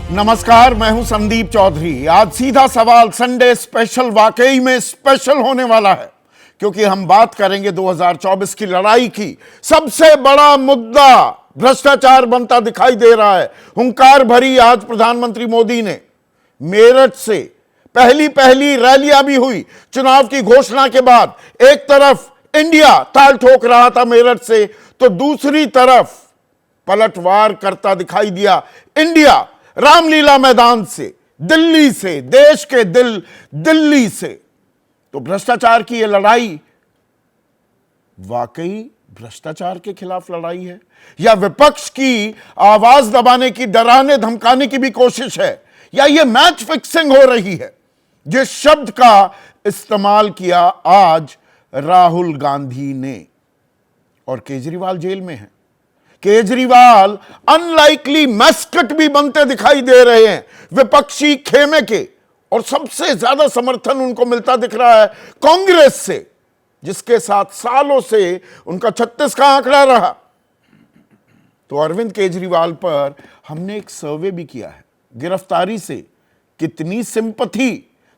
नमस्कार, मैं हूं संदीप चौधरी। आज सीधा सवाल संडे स्पेशल वाकई में स्पेशल होने वाला है, क्योंकि हम बात करेंगे 2024 की लड़ाई की। सबसे बड़ा मुद्दा भ्रष्टाचार बनता दिखाई दे रहा है। हुंकार भरी आज प्रधानमंत्री मोदी ने मेरठ से पहली रैलियां भी हुई चुनाव की घोषणा के बाद। एक तरफ इंडिया ताल ठोक रहा था मेरठ से, तो दूसरी तरफ पलटवार करता दिखाई दिया इंडिया रामलीला मैदान से, दिल्ली से, देश के दिल्ली से। तो भ्रष्टाचार की यह लड़ाई वाकई भ्रष्टाचार के खिलाफ लड़ाई है, या विपक्ष की आवाज दबाने की, डराने धमकाने की भी कोशिश है, या यह मैच फिक्सिंग हो रही है? जिस शब्द का इस्तेमाल किया आज राहुल गांधी ने, और केजरीवाल जेल में है। केजरीवाल अनलाइकली मैस्कट भी बनते दिखाई दे रहे हैं विपक्षी खेमे के, और सबसे ज्यादा समर्थन उनको मिलता दिख रहा है कांग्रेस से, जिसके साथ सालों से उनका 36 का आंकड़ा रहा। तो अरविंद केजरीवाल पर हमने एक सर्वे भी किया है। गिरफ्तारी से कितनी सिंपैथी,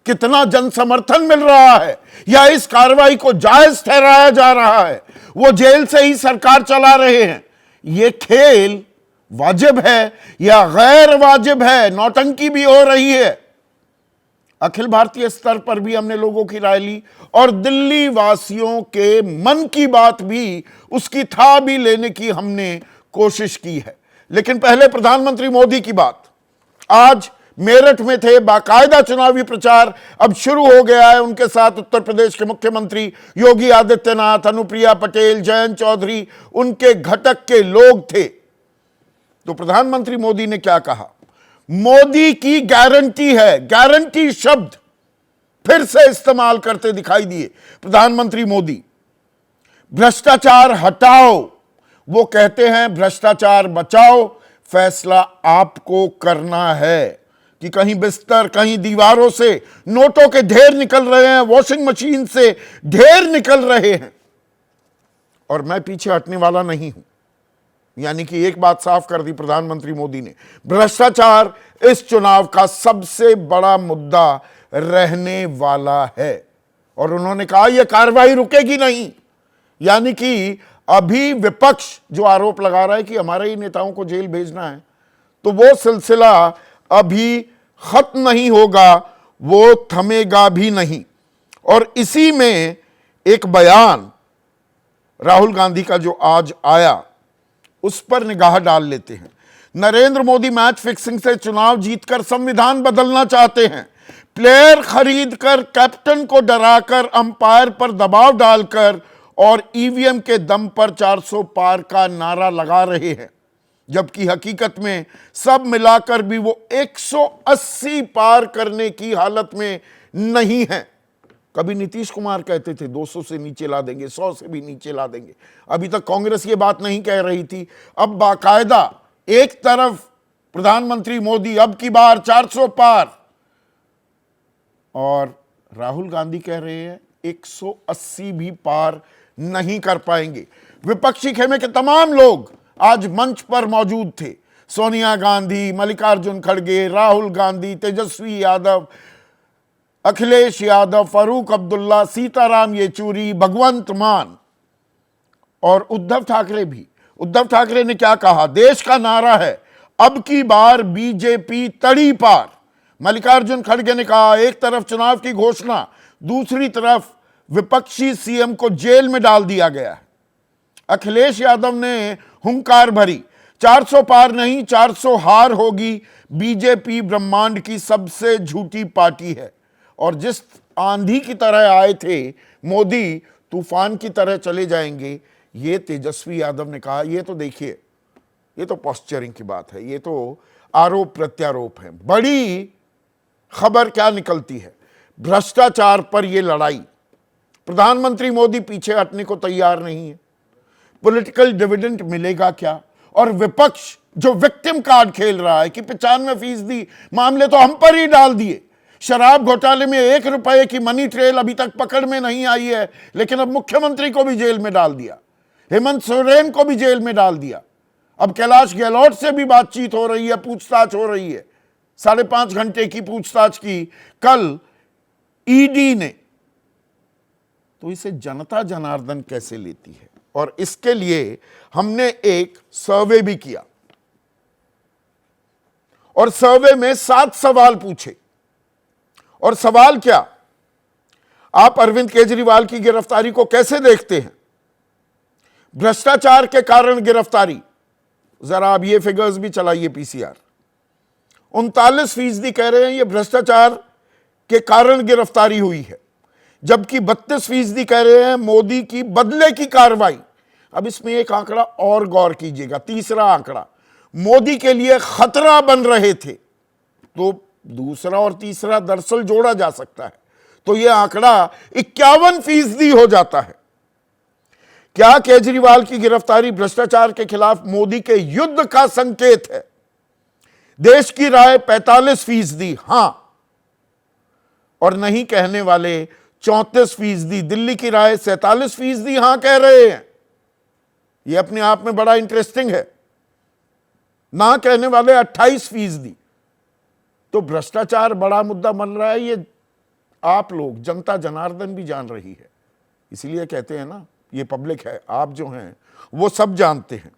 कितना जन समर्थन मिल रहा है, या इस कार्रवाई को जायज ठहराया जा रहा है? वो जेल से ही सरकार चला रहे हैं। ये खेल वाजिब है या गैर वाजिब है? नौटंकी भी हो रही है। अखिल भारतीय स्तर पर भी हमने लोगों की राय ली, और दिल्ली वासियों के मन की बात भी, उसकी था भी लेने की हमने कोशिश की है। लेकिन पहले प्रधानमंत्री मोदी की बात। आज मेरठ में थे, बाकायदा चुनावी प्रचार अब शुरू हो गया है। उनके साथ उत्तर प्रदेश के मुख्यमंत्री योगी आदित्यनाथ, अनुप्रिया पटेल, जयंत चौधरी, उनके घटक के लोग थे। तो प्रधानमंत्री मोदी ने क्या कहा? मोदी की गारंटी है, गारंटी शब्द फिर से इस्तेमाल करते दिखाई दिए प्रधानमंत्री मोदी। भ्रष्टाचार हटाओ, वो कहते हैं भ्रष्टाचार बचाओ, फैसला आपको करना है। कि कहीं बिस्तर, कहीं दीवारों से नोटों के ढेर निकल रहे हैं, वॉशिंग मशीन से ढेर निकल रहे हैं, और मैं पीछे हटने वाला नहीं हूं। यानी कि एक बात साफ कर दी प्रधानमंत्री मोदी ने, भ्रष्टाचार इस चुनाव का सबसे बड़ा मुद्दा रहने वाला है। और उन्होंने कहा यह कार्रवाई रुकेगी नहीं। यानी कि अभी विपक्ष जो आरोप लगा रहा है कि हमारे ही नेताओं को जेल भेजना है, तो वो सिलसिला अभी खत्म नहीं होगा, वो थमेगा भी नहीं। और इसी में एक बयान राहुल गांधी का जो आज आया, उस पर निगाह डाल लेते हैं। नरेंद्र मोदी मैच फिक्सिंग से चुनाव जीतकर संविधान बदलना चाहते हैं। प्लेयर खरीदकर, कैप्टन को डराकर, अंपायर पर दबाव डालकर और ईवीएम के दम पर 400 पार का नारा लगा रहे हैं, जबकि हकीकत में सब मिलाकर भी वो 180 पार करने की हालत में नहीं है। कभी नीतीश कुमार कहते थे 200 से नीचे ला देंगे, 100 से भी नीचे ला देंगे। अभी तक कांग्रेस ये बात नहीं कह रही थी। अब बाकायदा एक तरफ प्रधानमंत्री मोदी अब की बार 400 पार, और राहुल गांधी कह रहे हैं 180 भी पार नहीं कर पाएंगे। विपक्षी खेमे के तमाम लोग आज मंच पर मौजूद थे। सोनिया गांधी, मल्लिकार्जुन खड़गे, राहुल गांधी, तेजस्वी यादव, अखिलेश यादव, फारूक अब्दुल्ला, सीताराम येचूरी, भगवंत मान, और उद्धव ठाकरे भी। उद्धव ठाकरे ने क्या कहा? देश का नारा है अब की बार बीजेपी तड़ी पार। मल्लिकार्जुन खड़गे ने कहा एक तरफ चुनाव की घोषणा, दूसरी तरफ विपक्षी सीएम को जेल में डाल दिया गया है। अखिलेश यादव ने हुंकार भरी, 400 पार नहीं 400 हार होगी। बीजेपी ब्रह्मांड की सबसे झूठी पार्टी है, और जिस आंधी की तरह आए थे मोदी, तूफान की तरह चले जाएंगे, ये तेजस्वी यादव ने कहा। ये तो देखिए, ये तो पोस्चरिंग की बात है, ये तो आरोप प्रत्यारोप है। बड़ी खबर क्या निकलती है? भ्रष्टाचार पर यह लड़ाई। प्रधानमंत्री मोदी पीछे हटने को तैयार नहीं है। पॉलिटिकल डिविडेंड मिलेगा क्या? और विपक्ष जो विक्टिम कार्ड खेल रहा है कि 95% मामले तो हम पर ही डाल दिए। शराब घोटाले में 1 रुपए की मनी ट्रेल अभी तक पकड़ में नहीं आई है, लेकिन अब मुख्यमंत्री को भी जेल में डाल दिया, हेमंत सोरेन को भी जेल में डाल दिया। अब कैलाश गहलोत से भी बातचीत हो रही है, पूछताछ हो रही है। 5.5 घंटे की पूछताछ की कल ईडी ने, तो इसे जनता जनार्दन कैसे लेती है? और इसके लिए हमने एक सर्वे भी किया और सर्वे में 7 सवाल पूछे। और सवाल क्या, आप अरविंद केजरीवाल की गिरफ्तारी को कैसे देखते हैं? भ्रष्टाचार के कारण गिरफ्तारी, जरा आप ये फिगर्स भी चलाइए पीसीआर। 39% कह रहे हैं ये भ्रष्टाचार के कारण गिरफ्तारी हुई है, जबकि 32% कह रहे हैं मोदी की बदले की कार्रवाई। अब इसमें एक आंकड़ा और गौर कीजिएगा, तीसरा आंकड़ा, मोदी के लिए खतरा बन रहे थे, तो दूसरा और तीसरा दरअसल जोड़ा जा सकता है, तो यह आंकड़ा 51% हो जाता है। क्या केजरीवाल की गिरफ्तारी भ्रष्टाचार के खिलाफ मोदी के युद्ध का संकेत है? देश की राय 45% हां और नहीं कहने वाले 34%, दिल्ली की राय 47% हां कह रहे हैं। यह अपने आप में बड़ा इंटरेस्टिंग है। ना कहने वाले 28%। तो भ्रष्टाचार बड़ा मुद्दा बन रहा है, ये आप लोग, जनता जनार्दन भी जान रही है। इसीलिए कहते हैं ना, ये पब्लिक है, आप जो हैं वो सब जानते हैं।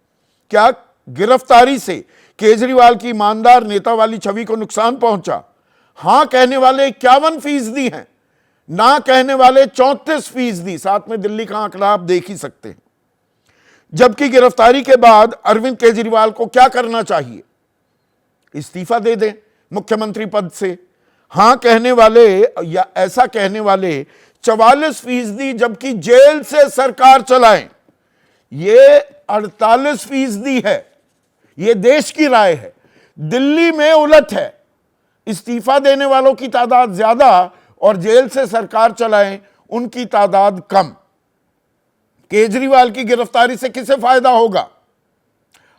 क्या गिरफ्तारी से केजरीवाल की ईमानदार नेता वाली छवि को नुकसान पहुंचा? हां कहने वाले 51% हैं, ना कहने वाले 34%। साथ में दिल्ली का आंकड़ा आप देख ही सकते हैं। जबकि गिरफ्तारी के बाद अरविंद केजरीवाल को क्या करना चाहिए? इस्तीफा दे दें मुख्यमंत्री पद से। हां कहने वाले या ऐसा कहने वाले 44%, जबकि जेल से सरकार चलाएं ये 48% है। ये देश की राय है। दिल्ली में उलट है, इस्तीफा देने वालों की तादाद ज्यादा और जेल से सरकार चलाएं उनकी तादाद कम। केजरीवाल की गिरफ्तारी से किसे फायदा होगा?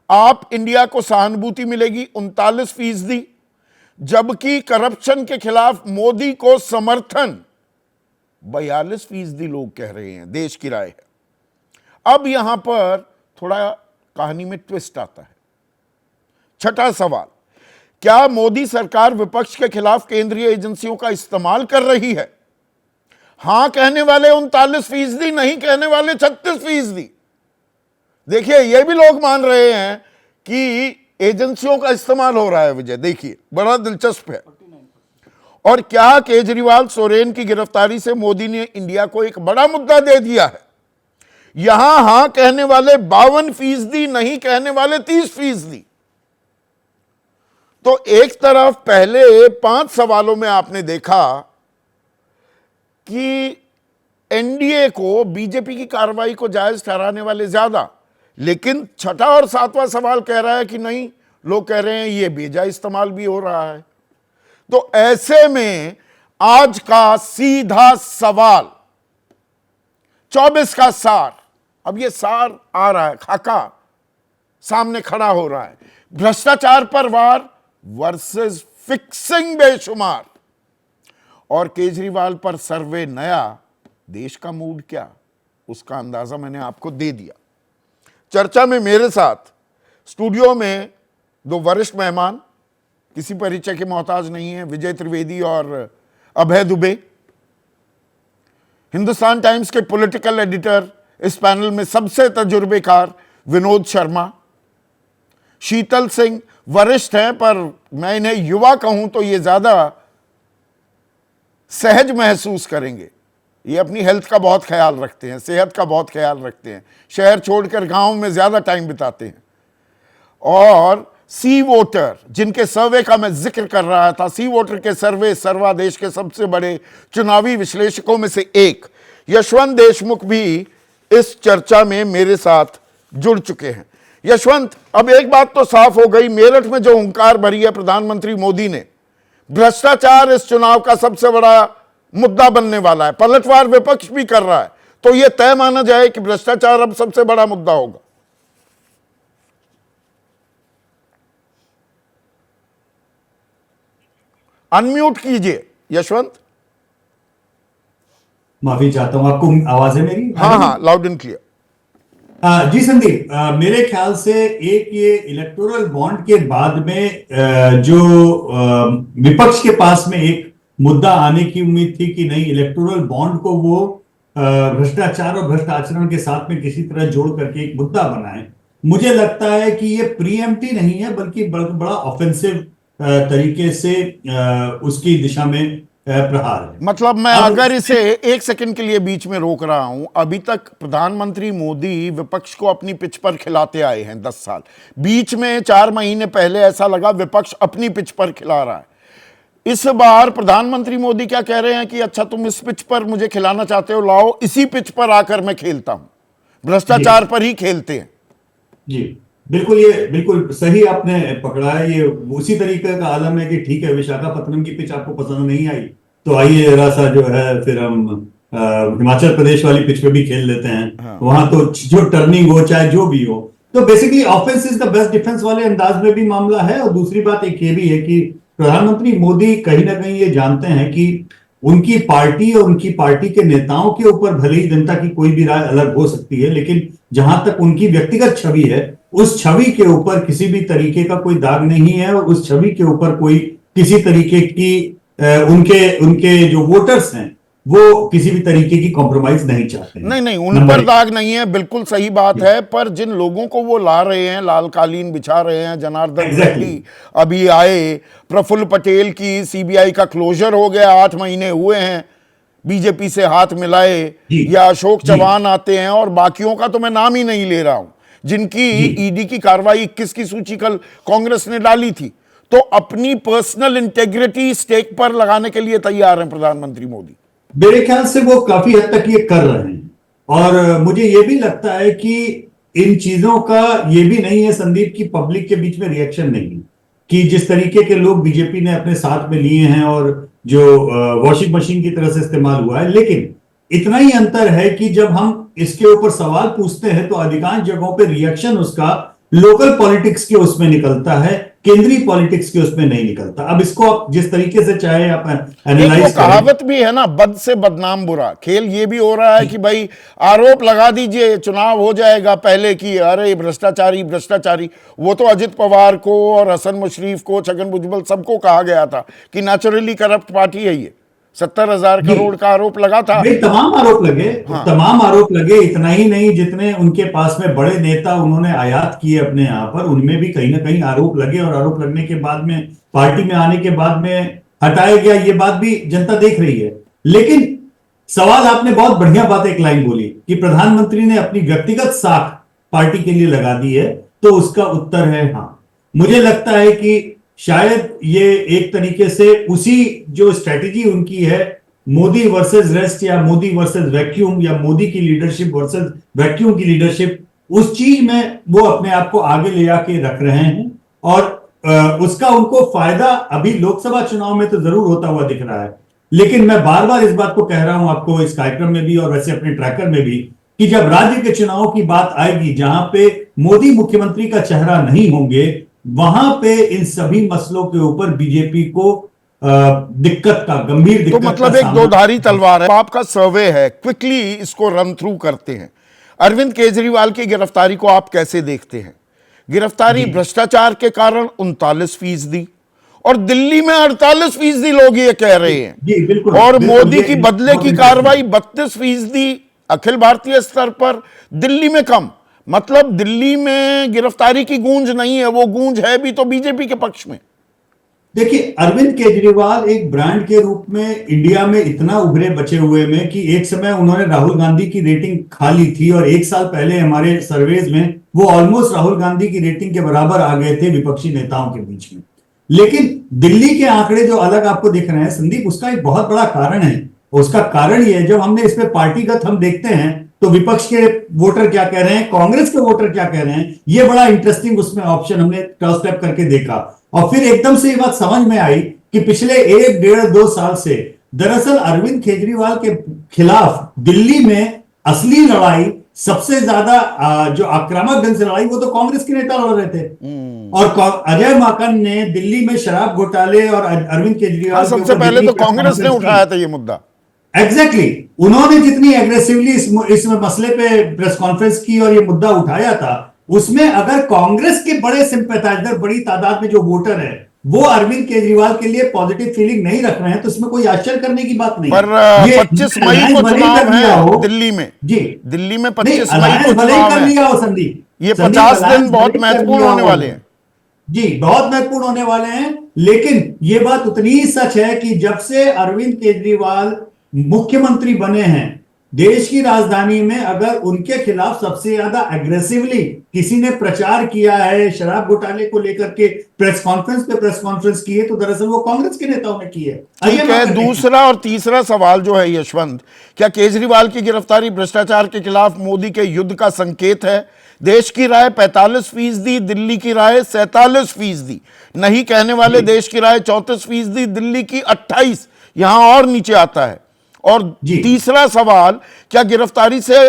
आप इंडिया को सहानुभूति मिलेगी 39%, जबकि करप्शन के खिलाफ मोदी को समर्थन 42% लोग कह रहे हैं। देश की राय है। अब यहां पर थोड़ा कहानी में ट्विस्ट आता है। छठा सवाल, क्या मोदी सरकार विपक्ष के खिलाफ केंद्रीय एजेंसियों का इस्तेमाल कर रही है? हां कहने वाले 39%, नहीं कहने वाले 36%। देखिए, यह भी लोग मान रहे हैं कि एजेंसियों का इस्तेमाल हो रहा है। विजय, देखिए बड़ा दिलचस्प है। और क्या केजरीवाल सोरेन की गिरफ्तारी से मोदी ने इंडिया को एक बड़ा मुद्दा दे दिया है? यहां हां कहने वाले 52%, नहीं कहने वाले 30%। तो एक तरफ पहले 5 सवालों में आपने देखा कि एनडीए को, बीजेपी की कार्रवाई को जायज ठहराने वाले ज्यादा, लेकिन छठा और 7वां सवाल कह रहा है कि नहीं, लोग कह रहे हैं ये बेजा इस्तेमाल भी हो रहा है। तो ऐसे में आज का सीधा सवाल, 24 का सार, अब ये सार आ रहा है, खाका सामने खड़ा हो रहा है। भ्रष्टाचार पर वार वर्सेस फिक्सिंग बेशुमार, और केजरीवाल पर सर्वे नया। देश का मूड क्या, उसका अंदाजा मैंने आपको दे दिया। चर्चा में मेरे साथ स्टूडियो में 2 वरिष्ठ मेहमान, किसी परिचय के मोहताज नहीं है, विजय त्रिवेदी और अभय दुबे। हिंदुस्तान टाइम्स के पॉलिटिकल एडिटर, इस पैनल में सबसे तजुर्बेकार विनोद शर्मा। शीतल सिंह वरिष्ठ हैं, पर मैं इन्हें युवा कहूं तो ये ज्यादा सहज महसूस करेंगे। ये अपनी हेल्थ का बहुत ख्याल रखते हैं, सेहत का बहुत ख्याल रखते हैं, शहर छोड़कर गांव में ज्यादा टाइम बिताते हैं। और सी वोटर, जिनके सर्वे का मैं जिक्र कर रहा था, सी वोटर के सर्वे सर्वा देश के सबसे बड़े चुनावी विश्लेषकों में से एक यशवंत देशमुख भी इस चर्चा में मेरे साथ जुड़ चुके हैं। यशवंत, अब एक बात तो साफ हो गई, मेरठ में जो हुंकार भरी है प्रधानमंत्री मोदी ने, भ्रष्टाचार इस चुनाव का सबसे बड़ा मुद्दा बनने वाला है। पलटवार विपक्ष भी कर रहा है, तो यह तय माना जाए कि भ्रष्टाचार अब सबसे बड़ा मुद्दा होगा। अनम्यूट कीजिए यशवंत। माफी चाहता हूं, आपको आवाज है मेरी? हाँ, लाउड एंड क्लियर। जी संदीप, मेरे ख्याल से एक ये इलेक्टोरल बॉन्ड के बाद में जो विपक्ष के पास में एक मुद्दा आने की उम्मीद थी कि नहीं, इलेक्टोरल बॉन्ड को वो भ्रष्टाचार और भ्रष्ट आचरण के साथ में किसी तरह जोड़ करके एक मुद्दा बनाए। मुझे लगता है कि ये प्रीएम्प्टी नहीं है, बल्कि बड़ा ऑफेंसिव तरीके से उसकी दिशा में प्रहार है। मतलब मैं अगर इसे एक सेकंड के लिए बीच में रोक रहा हूं, अभी तक प्रधानमंत्री मोदी विपक्ष को अपनी पिच पर खिलाते आए हैं 10 साल। बीच में 4 महीने पहले ऐसा लगा विपक्ष अपनी पिच पर खिला रहा है। इस बार प्रधानमंत्री मोदी क्या कह रहे हैं कि अच्छा तुम इस पिच पर मुझे खिलाना चाहते हो, लाओ इसी पिच पर आकर मैं खेलता हूं। भ्रष्टाचार पर ही खेलते हैं। जी बिल्कुल, ये बिल्कुल सही आपने पकड़ा है। ये उसी तरीके का आलम है कि ठीक है, विशाखापत्तनम की पिच आपको पसंद नहीं आई तो आइए जरा सा जो है फिर हम हिमाचल प्रदेश वाली पिच पे भी खेल लेते हैं। हाँ। वहां तो जो टर्निंग हो चाहे जो भी हो, तो basically offence is the best defence वाले अंदाज में भी मामला है। और दूसरी बात एक ये भी है कि प्रधानमंत्री मोदी कहीं ना कहीं ये जानते हैं कि उनकी पार्टी और उनकी पार्टी के नेताओं के ऊपर भले ही जनता की कोई भी राय अलग हो सकती है, लेकिन जहां तक उनकी व्यक्तिगत छवि है, उस छवि के ऊपर किसी भी तरीके का कोई दाग नहीं है और उस छवि के ऊपर कोई किसी तरीके की उनके उनके जो वोटर्स हैं वो किसी भी तरीके की कॉम्प्रोमाइज नहीं चाहते हैं। नहीं, उन पर दाग नहीं है, बिल्कुल सही बात है। पर जिन लोगों को वो ला रहे हैं, लाल कालीन बिछा रहे हैं, जनार्दन रेड्डी अभी आए, प्रफुल्ल पटेल की सीबीआई का क्लोजर हो गया, 8 महीने हुए हैं बीजेपी से हाथ मिलाए, या अशोक चौहान आते हैं, और बाकियों का तो मैं नाम ही नहीं ले रहा हूं, जिनकी ईडी की कार्रवाई 21 की सूची कल कांग्रेस ने डाली थी। तो अपनी पर्सनल इंटेग्रिटी स्टेक पर लगाने के लिए तैयार हैं प्रधानमंत्री मोदी। मेरे ख्याल से वो काफी हद तक ये कर रहे हैं। और मुझे ये भी लगता है कि इन चीजों का ये भी नहीं है संदीप की पब्लिक के बीच में रिएक्शन नहीं है, कि जिस तरीके के लोग बीजेपी ने अपने साथ में लिए हैं और जो वॉशिंग मशीन की तरह से इस्तेमाल हुआ है। लेकिन इतना ही अंतर है कि जब हम इसके ऊपर सवाल पूछते हैं तो अधिकांश जगहों पे रिएक्शन उसका लोकल पॉलिटिक्स के उसमें निकलता है, केंद्रीय पॉलिटिक्स के उसमें नहीं निकलता। अब इसको आप जिस तरीके से चाहे आप एनालाइज करें, कहावत भी है ना, बद से बदनाम बुरा। खेल ये भी हो रहा है कि भाई आरोप लगा दीजिए, चुनाव हो जाएगा पहले कि अरे भ्रष्टाचारी भ्रष्टाचारी। वो तो अजित पवार को और हसन मुशरीफ को, छगन भुजबल सबको कहा गया था कि नेचुरली करप्ट पार्टी है ये। 70,000 करोड़ का आरोप लगा था। तमाम आरोप लगे। हाँ। तमाम आरोप लगे। इतना ही नहीं, जितने उनके पास में बड़े नेता उन्होंने आयात किए अपने यहाँ पर, उनमें भी कहीं ना कहीं आरोप लगे। और आरोप लगने के बाद में पार्टी में आने के बाद में हटाया गया, ये बात भी जनता देख रही है। लेकिन सवाल, आपने बहुत बढ़िया बात एक लाइन बोली कि प्रधानमंत्री ने अपनी व्यक्तिगत साख पार्टी के लिए लगा दी है, तो उसका उत्तर है हाँ। मुझे लगता है कि शायद ये एक तरीके से उसी जो स्ट्रेटेजी उनकी है, मोदी वर्सेस रेस्ट या मोदी वर्सेस वैक्यूम या मोदी की लीडरशिप वर्सेस वैक्यूम की लीडरशिप, उस चीज में वो अपने आप को आगे ले जाके रख रहे हैं। और उसका उनको फायदा अभी लोकसभा चुनाव में तो जरूर होता हुआ दिख रहा है। लेकिन मैं बार बार इस बात को कह रहा हूं आपको इस कार्यक्रम में भी और वैसे अपने ट्रैकर में भी, कि जब राज्य के चुनाव की बात आएगी जहां पे मोदी मुख्यमंत्री का चेहरा नहीं होंगे, वहां पे इन सभी मसलों के ऊपर बीजेपी को दिक्कत का, गंभीर दिक्कत तो मतलब एक दोधारी तलवार है। आपका सर्वे है, क्विकली इसको रन थ्रू करते हैं। अरविंद केजरीवाल की गिरफ्तारी को आप कैसे देखते हैं? गिरफ्तारी भ्रष्टाचार के कारण 39%, और दिल्ली में 48% लोग ये कह रहे हैं। बिल्कुल, और बिल्कुल, मोदी की बदले की कार्रवाई 32% अखिल भारतीय स्तर पर, दिल्ली में कम। मतलब दिल्ली में गिरफ्तारी की गूंज नहीं है, वो गूंज है भी तो बीजेपी के पक्ष में। देखिए, अरविंद केजरीवाल एक ब्रांड के रूप में इंडिया में इतना उभरे बचे हुए में कि एक समय उन्होंने राहुल गांधी की रेटिंग खा ली थी, और 1 साल पहले हमारे सर्वेज में वो ऑलमोस्ट राहुल गांधी की रेटिंग के बराबर आ गए थे विपक्षी नेताओं के बीच में। लेकिन दिल्ली के आंकड़े जो अलग आपको दिख रहे हैं संदीप, उसका एक बहुत बड़ा कारण है। उसका कारण ये है, जब हमने इसमें पार्टीगत हम देखते हैं तो विपक्ष के वोटर क्या कह रहे हैं, कांग्रेस के वोटर क्या कह रहे हैं, ये बड़ा इंटरेस्टिंग उसमें ऑप्शन हमने क्रॉस टैप करके देखा। और फिर एकदम से ये बात समझ में आई कि पिछले 1, 1.5, 2 साल से दरअसल अरविंद केजरीवाल के खिलाफ दिल्ली में असली लड़ाई, सबसे ज्यादा जो आक्रामक ढंग से लड़ाई, वो तो कांग्रेस के नेता लड़ रहे थे। और अजय माकन ने दिल्ली में शराब घोटाले और अरविंद केजरीवाल, सबसे पहले तो कांग्रेस ने उठाया था ये मुद्दा। एग्जैक्टली उन्होंने जितनी एग्रेसिवली इस मसले पे प्रेस कॉन्फ्रेंस की और ये मुद्दा उठाया था, उसमें अगर कांग्रेस के बड़े सिंपैथाइजर, बड़ी तादाद में जो वोटर है, वो अरविंद केजरीवाल के लिए पॉजिटिव फीलिंग नहीं रख रहे हैं, तो इसमें कोई आश्चर्य करने की बात नहीं। पर ये 25 मई को चुनाव है दिल्ली में। जी, दिल्ली में नहीं 25 मई को अलायंस भले ही चुनाव कर है। लिया हो संदीप, ये संदीप 50 दिन अलायंस बहुत भले ही कर महत्वपूर्ण लिया होने हो। वाले हैं। जी, बहुत महत्वपूर्ण होने वाले हैं, लेकिन ये बात उतनी ही सच है कि जब से अरविंद केजरीवाल मुख्यमंत्री बने हैं, देश की राजधानी में अगर उनके खिलाफ सबसे ज्यादा एग्रेसिवली किसी ने प्रचार किया है, शराब घोटाले को लेकर के प्रेस कॉन्फ्रेंस की है, तो दरअसल वो कांग्रेस के नेताओं ने की है। ठीक है, दूसरा और तीसरा सवाल जो है यशवंत, क्या केजरीवाल की गिरफ्तारी भ्रष्टाचार के खिलाफ मोदी के युद्ध का संकेत है? देश की राय 45%, दिल्ली की राय 47%। नहीं कहने वाले देश की राय 34%, दिल्ली की 28%। यहां और नीचे आता है। और तीसरा सवाल, क्या गिरफ्तारी से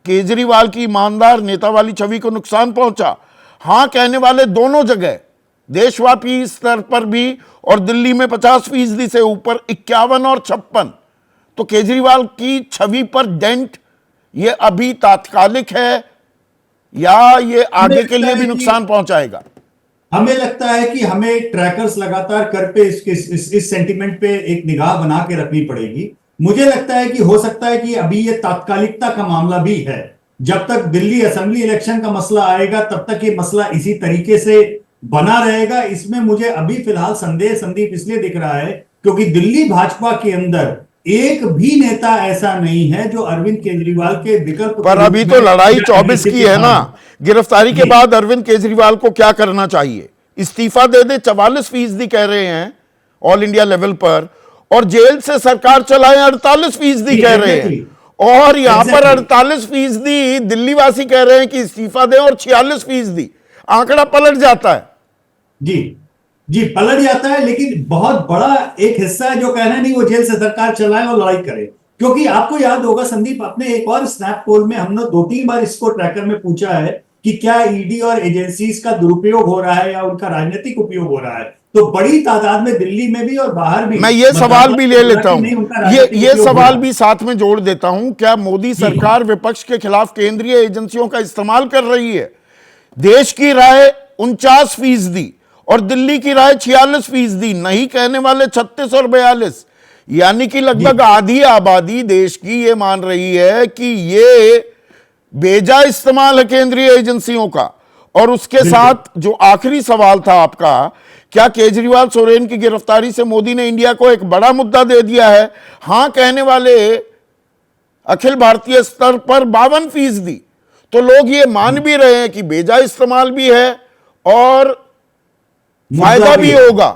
केजरीवाल की ईमानदार नेता वाली छवि को नुकसान पहुंचा? हां कहने वाले दोनों जगह, देशव्यापी स्तर पर भी और दिल्ली में 50% से ऊपर 51 और 56। तो केजरीवाल की छवि पर डेंट ये अभी तात्कालिक है या ये आगे के लिए भी नुकसान पहुंचाएगा? हमें लगता है कि हमें ट्रैकर्स लगातार कर पे इस सेंटिमेंट पे एक निगाह बना के रखनी पड़ेगी। मुझे लगता है कि हो सकता है कि अभी ये तात्कालिकता का मामला भी है। जब तक दिल्ली असेंबली इलेक्शन का मसला आएगा, तब तक ये मसला इसी तरीके से बना रहेगा। इसमें मुझे अभी फिलहाल संदेह संदीप इसलिए दिख रहा है क्योंकि दिल्ली भाजपा के अंदर एक भी नेता ऐसा नहीं है जो अरविंद केजरीवाल के विकल्प। पर अभी तो लड़ाई 24 की है ना। गिरफ्तारी के बाद अरविंद केजरीवाल को क्या करना चाहिए? इस्तीफा दे दे, 44% कह रहे हैं ऑल इंडिया लेवल पर, और जेल से सरकार चलाए 48% कह रहे हैं, और यहां पर 48% दिल्ली वासी कह रहे हैं कि इस्तीफा दें, और 46%। आंकड़ा पलट जाता है। जी पलट जाता है, लेकिन बहुत बड़ा एक हिस्सा है जो कह रहे हैं नहीं वो जेल से सरकार चलाए और लड़ाई करे। क्योंकि आपको याद होगा संदीप, अपने एक और स्नैप पोल में हमने 2-3 बार इसको ट्रैकर में पूछा है कि क्या ईडी और एजेंसीज का दुरुपयोग हो रहा है या उनका राजनीतिक उपयोग हो रहा है। तो बड़ी तादाद में दिल्ली में भी और बाहर भी, मैं ये सवाल भी ले लेता हूं, ये सवाल भी साथ में जोड़ देता हूं, क्या मोदी सरकार विपक्ष के खिलाफ केंद्रीय एजेंसियों का इस्तेमाल कर रही है? देश की राय 49% और दिल्ली की राय 46%। नहीं कहने वाले 36 और 42, यानी कि लगभग आधी आबादी देश की ये मान रही है कि ये बेजा इस्तेमाल है केंद्रीय एजेंसियों का। और उसके साथ जो आखिरी सवाल था आपका, क्या केजरीवाल सोरेन की गिरफ्तारी से मोदी ने इंडिया को एक बड़ा मुद्दा दे दिया है? हां कहने वाले अखिल भारतीय स्तर पर 52%। तो लोग ये मान भी रहे हैं कि बेजा इस्तेमाल भी है और फायदा भी होगा।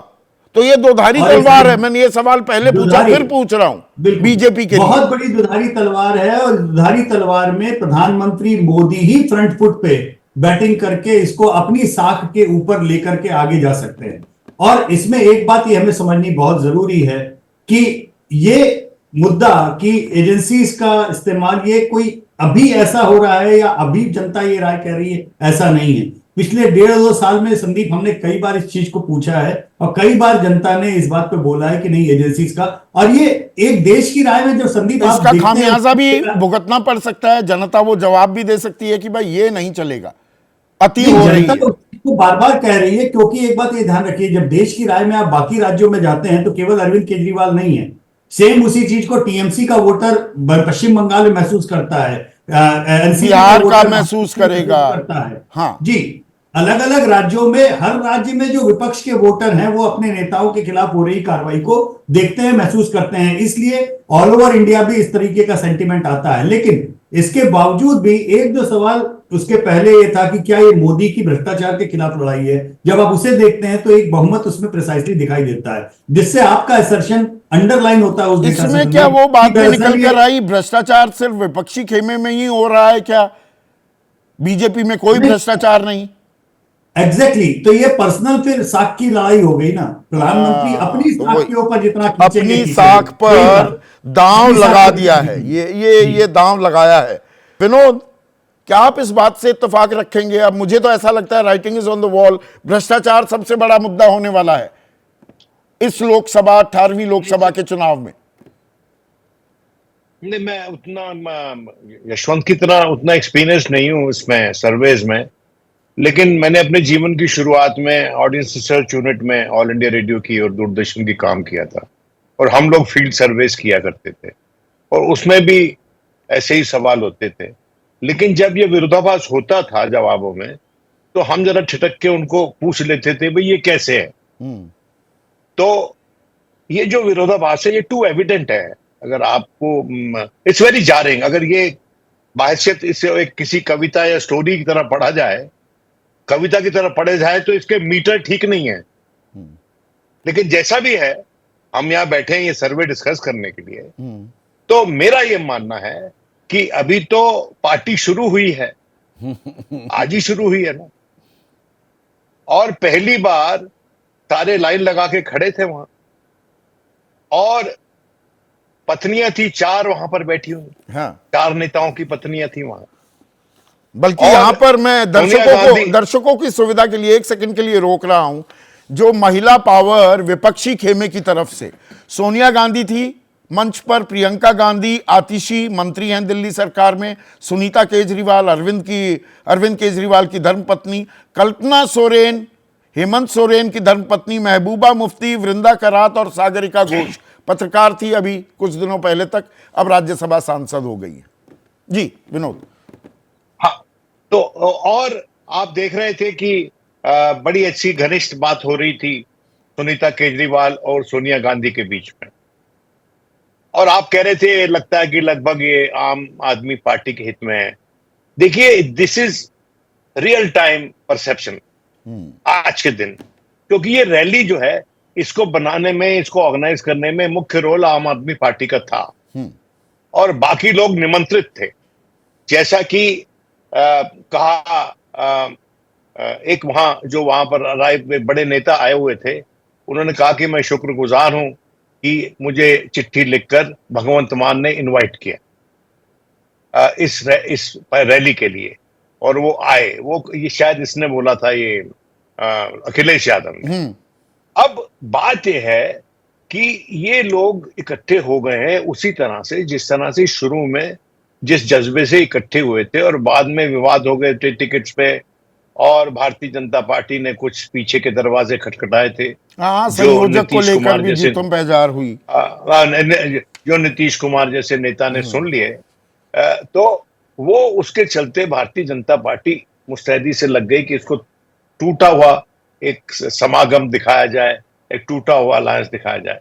तो ये दुधारी तलवार है। मैंने ये सवाल पहले पूछा, फिर पूछ रहा हूं बीजेपी के लिए। बहुत बड़ी दुधारी तलवार है, और दुधारी तलवार में प्रधानमंत्री मोदी ही फ्रंट फुट पे बैटिंग करके इसको अपनी साख के ऊपर लेकर के आगे जा सकते हैं। और इसमें एक बात ये हमें समझनी बहुत जरूरी है कि ये मुद्दा कि एजेंसीज का इस्तेमाल, ये कोई अभी ऐसा हो रहा है या अभी जनता ये राय कह रही है, ऐसा नहीं है। पिछले 1.5-2 साल में संदीप हमने कई बार इस चीज को पूछा है और कई बार जनता ने इस बात पे बोला है कि नहीं एजेंसीज का, और ये एक देश की राय में जो संदीप इसका खामियाजा भी भुगतना पड़ सकता है। जनता वो जवाब भी दे सकती है कि भाई ये नहीं चलेगा, अति हो रही है। तो बार बार कह रही है, क्योंकि एक बात ये ध्यान रखिए, जब देश की राय में आप बाकी राज्यों में जाते हैं तो केवल अरविंद केजरीवाल नहीं है, सेम उसी चीज को टीएमसी का वोटर पश्चिम बंगाल में महसूस करता है, बिहार का महसूस करेगा, करता है। हाँ जी, अलग अलग राज्यों में, हर राज्य में जो विपक्ष के वोटर हैं वो अपने नेताओं के खिलाफ हो रही कार्रवाई को देखते हैं, महसूस करते हैं। इसलिए ऑल ओवर इंडिया भी इस तरीके का सेंटिमेंट आता है। लेकिन इसके बावजूद भी एक दो सवाल उसके पहले ये था कि क्या ये मोदी की भ्रष्टाचार के खिलाफ लड़ाई है। जब आप उसे देखते हैं तो एक बहुमत उसमें प्रिसाइसली दिखाई देता है, जिससे आपका असर्शन अंडरलाइन होता है उस डेटा से। इसमें क्या वो बात भी निकल कर आई, भ्रष्टाचार सिर्फ विपक्षी खेमे में ही हो रहा है क्या? बीजेपी में कोई भ्रष्टाचार नहीं? एग्जैक्टली तो ये पर्सनल फिर साख की लड़ाई हो गई ना। प्रधानमंत्री अपनी साख के ऊपर जितना अपनी साख पर दांव लगा दिया है, ये दांव लगाया है। विनोद, क्या आप इस बात से इत्तेफाक रखेंगे? अब मुझे तो ऐसा लगता है writing is on the wall, भ्रष्टाचार सबसे बड़ा मुद्दा होने वाला है इस लोकसभा 18वीं लोकसभा के चुनाव में। नहीं, मैं उतना यशवंत की तरह उतना एक्सपीरियंस नहीं हूँ इसमें सर्वेज में। लेकिन मैंने अपने जीवन की शुरुआत में ऑडियंस रिसर्च यूनिट में ऑल इंडिया रेडियो की और दूरदर्शन की काम किया था, और हम लोग फील्ड सर्वेस किया करते थे, और उसमें भी ऐसे ही सवाल होते थे। लेकिन जब ये विरोधाभास होता था जवाबों में, तो हम जरा छिटक के उनको पूछ लेते थे, भाई ये कैसे है। तो ये जो विरोधाभास है ये टू एविडेंट है। अगर आपको इट्स वेरी जारिंग, अगर ये बाहसियत इसे एक किसी कविता या स्टोरी की तरह पढ़ा जाए, कविता की तरह पढ़े जाए, तो इसके मीटर ठीक नहीं है। लेकिन जैसा भी है, हम यहां बैठे हैं ये सर्वे डिस्कस करने के लिए। तो मेरा ये मानना है कि अभी तो पार्टी शुरू हुई है, आज ही शुरू हुई है ना, और पहली बार सारे लाइन लगा के खड़े थे वहां, और पत्नियां थी 4 वहां पर बैठी हुई। हाँ। 4 नेताओं की पत्नियां थी वहां। बल्कि और यहां पर मैं सोनिया गांधी, दर्शकों की सुविधा के लिए 1 सेकंड के लिए रोक रहा हूं। जो महिला पावर विपक्षी खेमे की तरफ से सोनिया गांधी थी मंच पर, प्रियंका गांधी आतिशी मंत्री हैं दिल्ली सरकार में, सुनीता केजरीवाल अरविंद केजरीवाल की धर्मपत्नी, कल्पना सोरेन हेमंत सोरेन की धर्मपत्नी, महबूबा मुफ्ती, वृंदा करात और सागरिका घोष पत्रकार थी अभी कुछ दिनों पहले तक, अब राज्यसभा सांसद हो गई है। जी विनोद। हाँ, तो और आप देख रहे थे कि बड़ी अच्छी घनिष्ठ बात हो रही थी सुनीता केजरीवाल और सोनिया गांधी के बीच में, और आप कह रहे थे लगता है कि लगभग ये आम आदमी पार्टी के हित में है। देखिए, this is real time perception आज के दिन, क्योंकि ये रैली जो है, इसको बनाने में, इसको ऑर्गेनाइज करने में मुख्य रोल आम आदमी पार्टी का था, और बाकी लोग निमंत्रित थे। जैसा कि कहा, एक वहां पर राय बड़े नेता आए हुए थे, उन्होंने कहा कि मैं शुक्रगुजार हूं कि मुझे चिट्ठी लिखकर भगवंत मान ने इनवाइट किया इस रैली के लिए, और वो आए। वो ये शायद इसने बोला था, ये अखिलेश यादव ने। अब बात यह है कि ये लोग इकट्ठे हो गए हैं उसी तरह से जिस तरह से शुरू में जिस जज्बे से इकट्ठे हुए थे, और बाद में विवाद हो गए थे टिकट्स पे, और भारतीय जनता पार्टी ने कुछ पीछे के दरवाजे खटखटाए थे। हाँ, संयोजक को लेकर भी जी तुम बेजार हुई, जो नीतीश कुमार जैसे नेता ने सुन लिए, तो वो उसके चलते भारतीय जनता पार्टी मुस्तैदी से लग गई कि इसको टूटा हुआ एक समागम दिखाया जाए, एक टूटा हुआ अलायंस दिखाया जाए।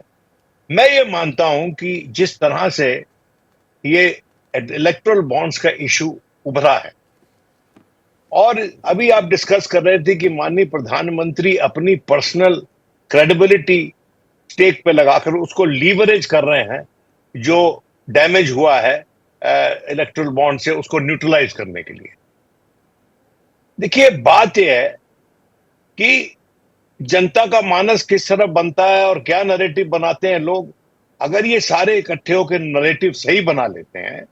मैं ये मानता हूं कि जिस तरह से ये इलेक्टोरल बॉन्ड्स का इशू उभरा है, और अभी आप डिस्कस कर रहे थे कि माननीय प्रधानमंत्री अपनी पर्सनल क्रेडिबिलिटी स्टेक पे लगाकर उसको लीवरेज कर रहे हैं, जो डैमेज हुआ है इलेक्टोरल बॉन्ड से, उसको न्यूट्रलाइज करने के लिए। देखिए, बात यह है कि जनता का मानस किस तरह बनता है और क्या नैरेटिव बनाते हैं लोग। अगर ये सारे इकट्ठे होकर नैरेटिव सही बना लेते हैं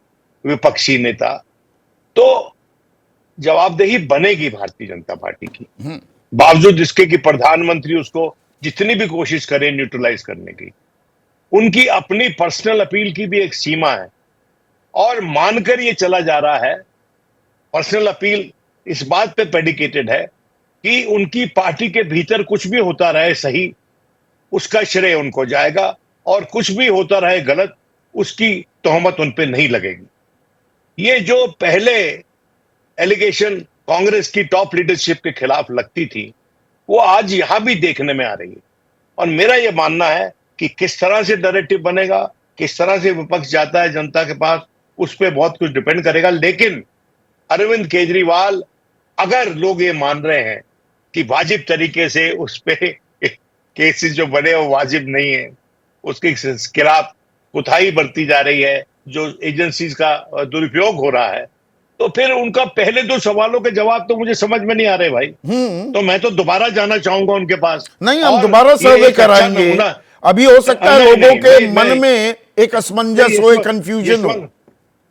विपक्षी नेता, तो जवाबदेही बनेगी भारतीय जनता पार्टी की, बावजूद इसके कि प्रधानमंत्री उसको जितनी भी कोशिश करें न्यूट्रलाइज करने की। उनकी अपनी पर्सनल अपील की भी एक सीमा है, और मानकर ये चला जा रहा है, पर्सनल अपील इस बात पे प्रेडिकेटेड है कि उनकी पार्टी के भीतर कुछ भी होता रहे सही, उसका श्रेय उनको जाएगा, और कुछ भी होता रहे गलत, उसकी तोहमत उन पे नहीं लगेगी। ये जो पहले एलिगेशन कांग्रेस की टॉप लीडरशिप के खिलाफ लगती थी, वो आज यहां भी देखने में आ रही है। और मेरा यह मानना है कि किस तरह से नैरेटिव बनेगा, किस तरह से विपक्ष जाता है जनता के पास, उस पर बहुत कुछ डिपेंड करेगा। लेकिन अरविंद केजरीवाल, अगर लोग ये मान रहे हैं कि वाजिब तरीके से उस पे केसेस जो बने वो वाजिब नहीं है, उसके खिलाफ कुताही बरती जा रही है, जो एजेंसीज का दुरुपयोग हो रहा है, तो फिर उनका पहले 2 सवालों के जवाब तो मुझे समझ में नहीं आ रहे भाई। तो मैं तो दोबारा जाना चाहूंगा उनके पास। नहीं, हम दोबारा सर्वे कराएंगे। अभी हो सकता है लोगों के मन में एक असमंजस हो, एक कंफ्यूजन हो।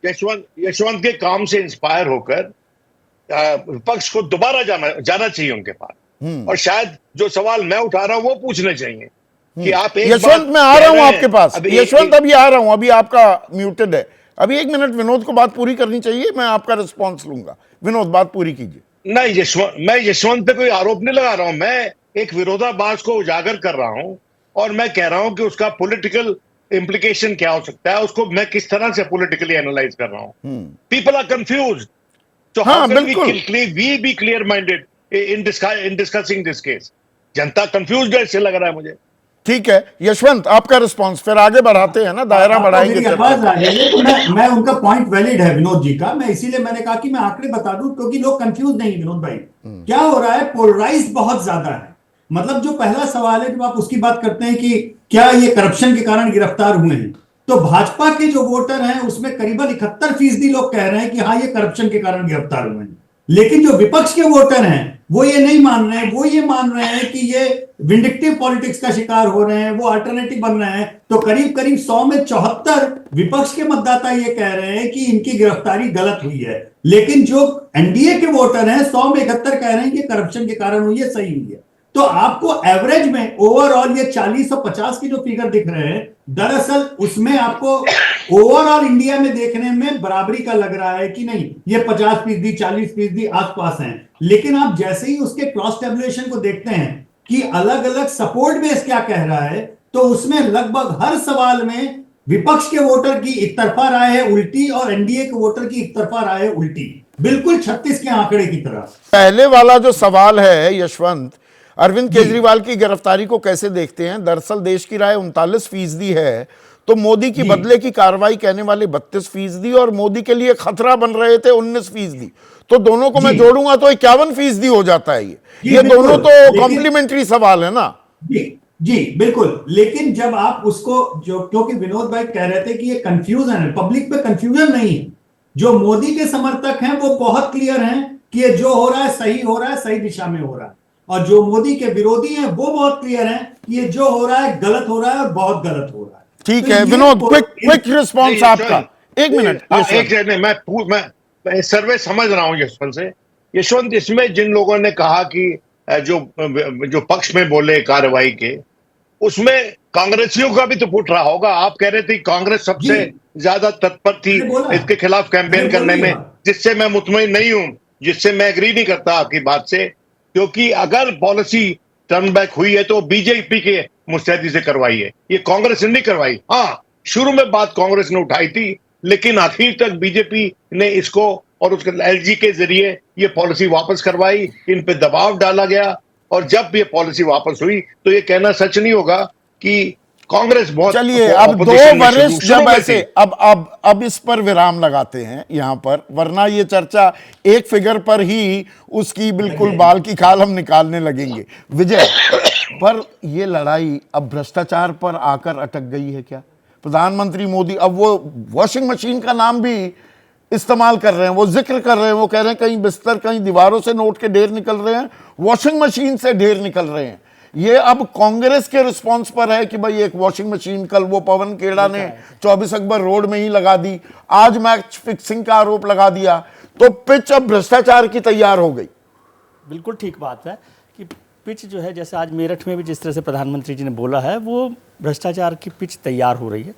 यशवंत के काम से इंस्पायर होकर विपक्ष को दोबारा जाना चाहिए उनके पास, और शायद जो सवाल मैं उठा रहा हूं वो पूछने चाहिए कि आप एक यशवंत, मैं आ रहा हूं आपके पास। यशवंत, अभी आ रहा हूं, अभी आपका म्यूटेड है, अभी 1 मिनट विनोद को बात पूरी करनी चाहिए, मैं आपका रिस्पॉन्स लूंगा। विनोद बात पूरी कीजिए। नहीं, मैं यशवंत पे कोई आरोप नहीं लगा रहा हूं, मैं एक विरोधाभास को उजागर कर रहा हूं और मैं कह रहा हूं कि उसका पॉलिटिकल इंप्लीकेशन क्या हो सकता है, उसको मैं किस तरह से पॉलिटिकली एनालाइज कर रहा हूं। पीपल आर कंफ्यूज, तो हाँ, बिल्कुल। We be clear minded in discussing this case. जनता कंफ्यूज है, इससे लग रहा है मुझे। ठीक है यशवंत, आपका रिस्पांस, फिर आगे बढ़ाते हैं ना, दायरा बढ़ाएंगे। मेरी आवाज आ रही है तो मैं उनका पॉइंट वैलिड है विनोद जी का, मैं इसीलिए मैंने कहा कि मैं आंकड़े बता दूं क्योंकि लोग कंफ्यूज नहीं। विनोद भाई, क्या हो रहा है, पोलराइज बहुत ज्यादा है। मतलब जो पहला सवाल है, जब आप उसकी बात करते हैं कि क्या ये करप्शन के कारण गिरफ्तार हुए हैं, तो भाजपा के जो वोटर हैं उसमें करीबन 71% लोग कह रहे हैं कि हाँ ये करप्शन के कारण गिरफ्तार हुए हैं। लेकिन जो विपक्ष के वोटर हैं वो ये नहीं मान रहे हैं, वो ये मान रहे हैं कि ये विंडिक्टिव पॉलिटिक्स का शिकार हो रहे हैं, वो अल्टरनेटिव बन रहे हैं। तो करीब करीब 100 में 74 विपक्ष के मतदाता ये कह रहे हैं कि इनकी गिरफ्तारी गलत हुई है, लेकिन जो एनडीए के वोटर हैं 100 में 71 कह रहे हैं कि करप्शन के कारण हुई है, सही हुई है। तो आपको एवरेज में ओवरऑल ये 40 और 50 की जो फिगर दिख रहे हैं, दरअसल उसमें आपको ओवरऑल इंडिया में देखने में बराबरी का लग रहा है कि नहीं, ये 50%, 40% आसपास हैं। लेकिन आप जैसे ही उसके क्रॉस टेबुलेशन को देखते हैं कि अलग अलग सपोर्ट बेस क्या कह रहा है, तो उसमें लगभग हर सवाल में विपक्ष के वोटर की एक तरफा राय है उल्टी और एनडीए के वोटर की एक तरफा राय है उल्टी, बिल्कुल 36 के आंकड़े की तरह। पहले वाला जो सवाल है यशवंत, अरविंद केजरीवाल की गिरफ्तारी को कैसे देखते हैं? दरअसल देश की राय 39% है, तो मोदी की बदले की कार्रवाई कहने वाले 32% और मोदी के लिए खतरा बन रहे थे 19%। तो दोनों को मैं जोड़ूंगा तो 51% हो जाता है। ये दोनों तो कॉम्प्लीमेंट्री सवाल है ना। जी बिल्कुल, लेकिन जब आप उसको जो, क्योंकि विनोद भाई कह रहे थे कि ये कंफ्यूजन है, पब्लिक में कंफ्यूजन नहीं है। जो मोदी के समर्थक हैं वो बहुत क्लियर हैं कि ये जो हो रहा है सही हो रहा है, सही दिशा में हो रहा है, और जो मोदी के विरोधी हैं वो बहुत क्लियर हैं कि ये जो हो रहा है गलत हो रहा है और बहुत गलत हो रहा है। ठीक है विनोद, क्विक रिस्पॉन्स आपका। 1 मिनट। मैं सर्वे समझ रहा हूं यशवंत से। यशवंत, इसमें जिन लोगों ने कहा कि जो पक्ष में बोले कार्रवाई के, उसमें कांग्रेसियों का भी तो फुट रहा होगा। आप कह रहे थे कांग्रेस सबसे ज्यादा तत्पर थी इसके खिलाफ कैंपेन करने में, जिससे मैं मुतमईन नहीं हूं, जिससे मैं एग्री नहीं करता आपकी बात से, क्योंकि अगर पॉलिसी टर्न बैक हुई है तो बीजेपी के मुस्तैदी से करवाई है, ये कांग्रेस ने नहीं करवाई। हाँ, शुरू में बात कांग्रेस ने उठाई थी, लेकिन आखिर तक बीजेपी ने इसको और उसके एलजी के जरिए ये पॉलिसी वापस करवाई, इन पे दबाव डाला गया, और जब ये पॉलिसी वापस हुई तो ये कहना सच नहीं होगा कि कांग्रेस बहुत। चलिए, अब 2 वरिष्ठ जब ऐसे, अब इस पर विराम लगाते हैं यहां पर, वरना ये चर्चा एक फिगर पर ही उसकी बिल्कुल बाल की खाल हम निकालने लगेंगे। विजय, पर ये लड़ाई अब भ्रष्टाचार पर आकर अटक गई है क्या? प्रधानमंत्री मोदी अब वो वॉशिंग मशीन का नाम भी इस्तेमाल कर रहे हैं, वो जिक्र कर रहे हैं, वो कह रहे हैं कहीं बिस्तर, कहीं दीवारों से नोट के ढेर निकल रहे हैं, वॉशिंग मशीन से ढेर निकल रहे हैं। ये अब कांग्रेस के रिस्पांस पर है कि भाई एक वॉशिंग मशीन, कल वो पवन खेड़ा ने 24 अकबर रोड में ही लगा दी, आज मैच फिक्सिंग का आरोप लगा दिया, तो पिच अब भ्रष्टाचार की तैयार हो गई। बिल्कुल ठीक बात है कि पिच जो है, जैसे आज मेरठ में भी जिस तरह से प्रधानमंत्री जी ने बोला है, वो भ्रष्टाचार की पिच तैयार हो रही है।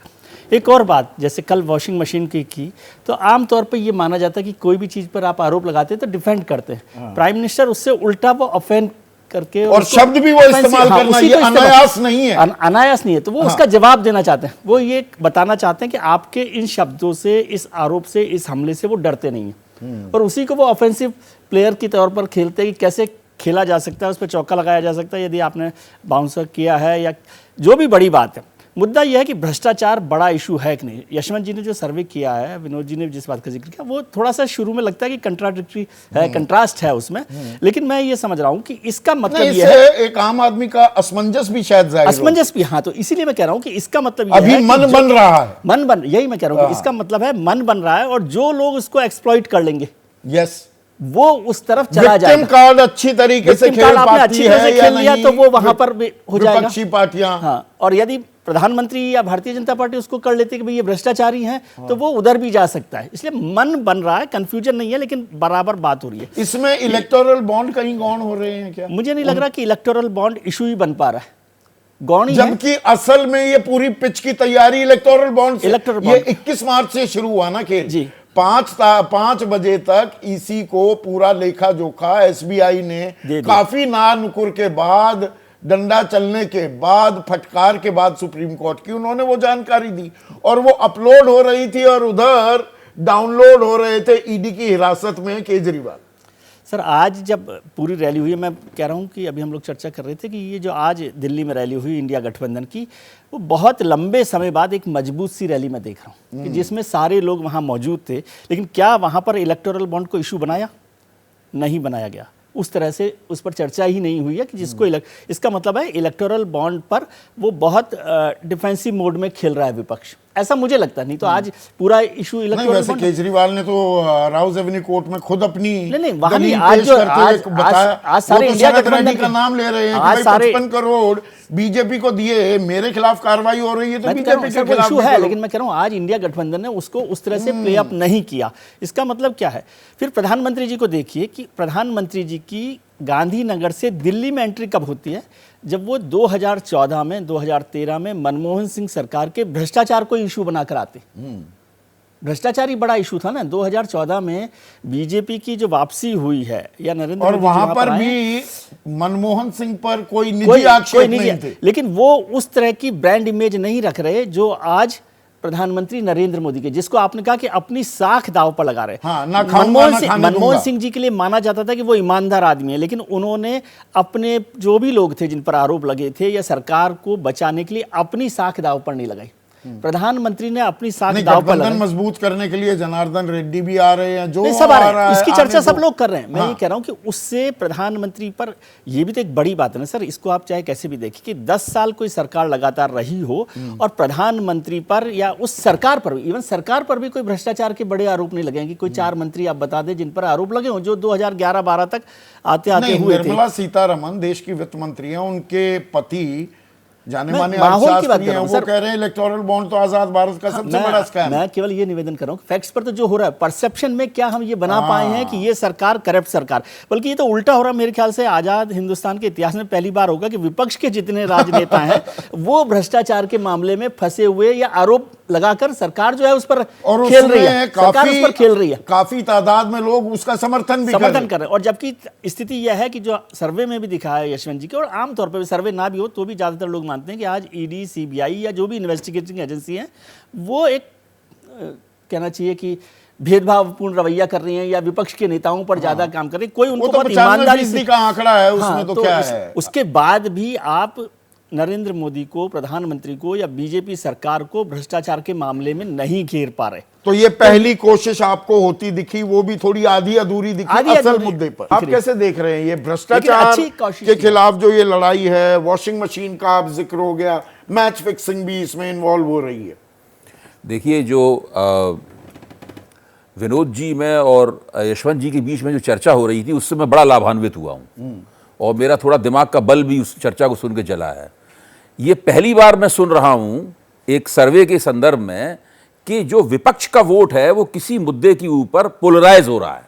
एक और बात, जैसे कल वॉशिंग मशीन की तो आमतौर पर ये माना जाता है कि कोई भी चीज़ पर आप आरोप लगाते हैं तो डिफेंड करते हैं। प्राइम मिनिस्टर उससे उल्टा वो ऑफेंड करके, और शब्द भी वो इस्तेमाल करना, ये अनायास नहीं है, अनायास नहीं है, तो वो उसका जवाब देना चाहते हैं। वो ये बताना चाहते हैं कि आपके इन शब्दों से, इस आरोप से, इस हमले से वो डरते नहीं हैं, और उसी को वो ऑफेंसिव प्लेयर के तौर पर खेलते हैं कि कैसे खेला जा सकता है, उस पर चौका लगाया जा सकता है यदि आपने बाउंसर किया है, या जो भी बड़ी बात है। मुद्दा यह है कि भ्रष्टाचार बड़ा इशू है कि नहीं। यशवंत जी ने जो सर्वे किया है, विनोद जी ने जिस बात का जिक्र किया, वो थोड़ा सा शुरू में लगता है कि कंट्राडिक्टरी है, कंट्रास्ट है उसमें, लेकिन मैं ये समझ रहा हूँ कि इसका मतलब ये है, एक आम आदमी का असमंजस भी शायद जाहिर हो। असमंजस भी, हाँ, तो इसीलिए मैं कह रहा हूँ कि इसका मतलब अभी है मन बन रहा है, यही मैं कह रहा हूँ कि इसका मतलब है मन बन रहा है, और जो लोग उसको एक्सप्लॉइट कर लेंगे, यस, वो उस तरफ चला जाएगा। विक्टिम कार्ड अच्छी तरीके से खेल पाती है या नहीं, तो वो वहां पर भी हो जाएगा। विपक्षी पार्टियां, हाँ, और यदि प्रधानमंत्री या भारतीय जनता पार्टी उसको कर लेती है कि भाई ये भ्रष्टाचारी हैं, तो वो उधर भी जा सकता है। इसलिए मन बन रहा है, कंफ्यूजन नहीं है, लेकिन बराबर बात हो रही है। इसमें इलेक्टोरल बॉन्ड कहीं गौण हो रहे हैं क्या? मुझे नहीं लग रहा कि इलेक्टोरल बॉन्ड इशू ही बन पा रहा है। गौणी है। जबकि असल में ये पूरी पिच की तैयारी इलेक्टोरल बॉन्ड से, इलेक्टोरल ये बॉन्ड 21 मार्च से शुरू हुआ ना खेल जी। 5 बजे तक ईसी को पूरा लेखा जोखा एसबीआई ने दे दिया। काफी ना नुकुर के बाद, डंडा चलने के बाद, फटकार के बाद सुप्रीम कोर्ट की उन्होंने वो जानकारी दी और वो अपलोड हो रही थी और उधर डाउनलोड हो रहे थे ईडी की हिरासत में केजरीवाल। सर आज जब पूरी रैली हुई है, मैं कह रहा हूँ कि अभी हम लोग चर्चा कर रहे थे कि ये जो आज दिल्ली में रैली हुई इंडिया गठबंधन की, वो बहुत लंबे समय बाद एक मजबूत सी रैली मैं देख रहा हूँ कि जिसमें सारे लोग वहाँ मौजूद थे। लेकिन क्या वहाँ पर इलेक्टोरल बॉन्ड को इशू बनाया? नहीं बनाया गया। उस तरह से उस पर चर्चा ही नहीं हुई है कि जिसको इसका मतलब है इलेक्टोरल बॉन्ड पर वो बहुत डिफेंसिव मोड में खेल रहा है विपक्ष, ऐसा मुझे लगता है। नहीं तो आज पूरा इशू नहीं, इलेक्टोरल वैसे बॉन्ड, केजरीवाल ने तो राउज एवेन्यू कोर्ट में खुद अपनी नहीं, वहाँ दलील नहीं, आज पेश जो- करते हुए आज- बताया। आज सारे वो तो इंडिया शरद गठबंधन रेड्डी का के- नाम ले रहे हैं कि आज भाई सारे- 55 करोड़ बीजेपी को दिए, मेरे खिलाफ कार्रवाई हो रही है तो मैं तो कह रहा हूं, बीजेपी सर, के वो खिलाफ इशू भी है, करो। लेकिन मैं कह रहा हूँ आज इंडिया गठबंधन ने उसको उस तरह से प्ले अप नहीं किया। इसका मतलब क्या है? फिर प्रधानमंत्री जी को देखिए कि प्रधानमंत्री जी की गांधीनगर से दिल्ली में एंट्री कब होती है? जब वो 2014 में, 2013 में मनमोहन सिंह सरकार के भ्रष्टाचार को इशू बनाकर आते। भ्रष्टाचार ही बड़ा इशू था ना 2014 में। बीजेपी की जो वापसी हुई है या नरेंद्र और मोदी जी वहां वहां पर आए, भी मनमोहन सिंह पर कोई निजी कोई आक्षेप निजी- नहीं थे। लेकिन वो उस तरह की ब्रांड इमेज नहीं रख रहे जो आज प्रधानमंत्री नरेंद्र मोदी के, जिसको आपने कहा कि अपनी साख दांव पर लगा रहे। हाँ, ना खाऊंगा, ना खाने मनमोहन दूंगा। सिंह जी के लिए माना जाता था कि वो ईमानदार आदमी है, लेकिन उन्होंने अपने जो भी लोग थे जिन पर आरोप लगे थे या सरकार को बचाने के लिए अपनी साख दांव पर नहीं लगाई। प्रधानमंत्री ने अपनी साख नहीं, दांव पर गठबंधन लगाई। मजबूत करने के लिए जनार्दन रेड्डी भी आ रहे हैं, जो नहीं, सब आ रहे रहा हैं, है, इसकी आने चर्चा सब दो। लोग कर रहे हैं। मैं हाँ। ये कह रहा हूं कि उससे प्रधानमंत्री पर, ये भी तो एक बड़ी बात है ना सर, इसको आप चाहे कैसे भी देखिए कि 10 साल कोई सरकार लगातार रही हो और प्रधानमंत्री पर या उस सरकार पर, इवन सरकार पर भी कोई भ्रष्टाचार के बड़े आरोप नहीं लगे हैं कि कोई 4 मंत्री आप बता दें जिन पर आरोप लगे हों जो 2011-12 तक आते आते नहीं, हुए थे। निर्मला सीतारमण देश की वित्त मंत्री हैं, उनके पति जाने मैं माने माहौल की बात अर्थशास्त्री कर हैं, रहा हूं, वो सर। कह रहे हैं इलेक्टोरल बॉन्ड तो आजाद भारत का सबसे बड़ा स्कैम। मैं केवल ये निवेदन कर रहा हूँ फैक्ट्स पर तो जो हो रहा है, परसेप्शन में क्या हम ये बना पाए हैं कि ये सरकार करप्ट सरकार, बल्कि ये तो उल्टा हो रहा है। मेरे ख्याल से आजाद हिंदुस्तान के इतिहास में पहली बार होगा कि विपक्ष के जितने राजनेता हैं वो भ्रष्टाचार के मामले में फंसे हुए या आरोप लगाकर सरकार जो है उस पर और खेल रही उसमें है, सरकार उस पर खेल रही है, काफी तादाद में लोग उसका समर्थन भी कर रहे समर्थन हैं। कर रहे हैं। और जबकि स्थिति यह है कि जो सर्वे में भी दिखा है यशवंत जी के, और आमतौर पर सर्वे ना भी हो तो भी ज्यादातर लोग मानते हैं कि आज ईडी, सीबीआई या जो भी इन्वेस्टिगेटिंग एजेंसी है वो एक कहना चाहिए कि भेदभावपूर्ण रवैया कर रही हैं या विपक्ष के नेताओं पर ज्यादा काम कर रही हैं। कोई वो उनको तो बहुत ईमानदारी 95% से, का आंकड़ा है, उसमें हाँ, तो क्या है। उसके बाद भी आप नरेंद्र मोदी को, प्रधानमंत्री को या बीजेपी सरकार को भ्रष्टाचार के मामले में नहीं घेर पा रहे। तो ये पहली कोशिश आपको होती दिखी, वो भी थोड़ी आधी अधूरी दिखी आधी असल अधूरी मुद्दे पर। दिख आप रही है। कैसे देख रहे हैं ये लेकिन भ्रष्टाचार अच्छी कोशिश के की। खिलाफ जो ये लड़ाई है, वॉशिंग मशीन का आप जिक्र हो गया, मैच फिक्सिंग भी इसमें इन्वॉल्व हो रही है। देखिए, जो विनोद जी में और यशवंत जी के बीच में जो चर्चा हो रही थी उससे मैं बड़ा लाभान्वित हुआ हूँ और मेरा थोड़ा दिमाग का बल भी उस चर्चा को सुन के जला है। ये पहली बार मैं सुन रहा हूँ एक सर्वे के संदर्भ में कि जो विपक्ष का वोट है वो किसी मुद्दे के ऊपर पोलराइज हो रहा है।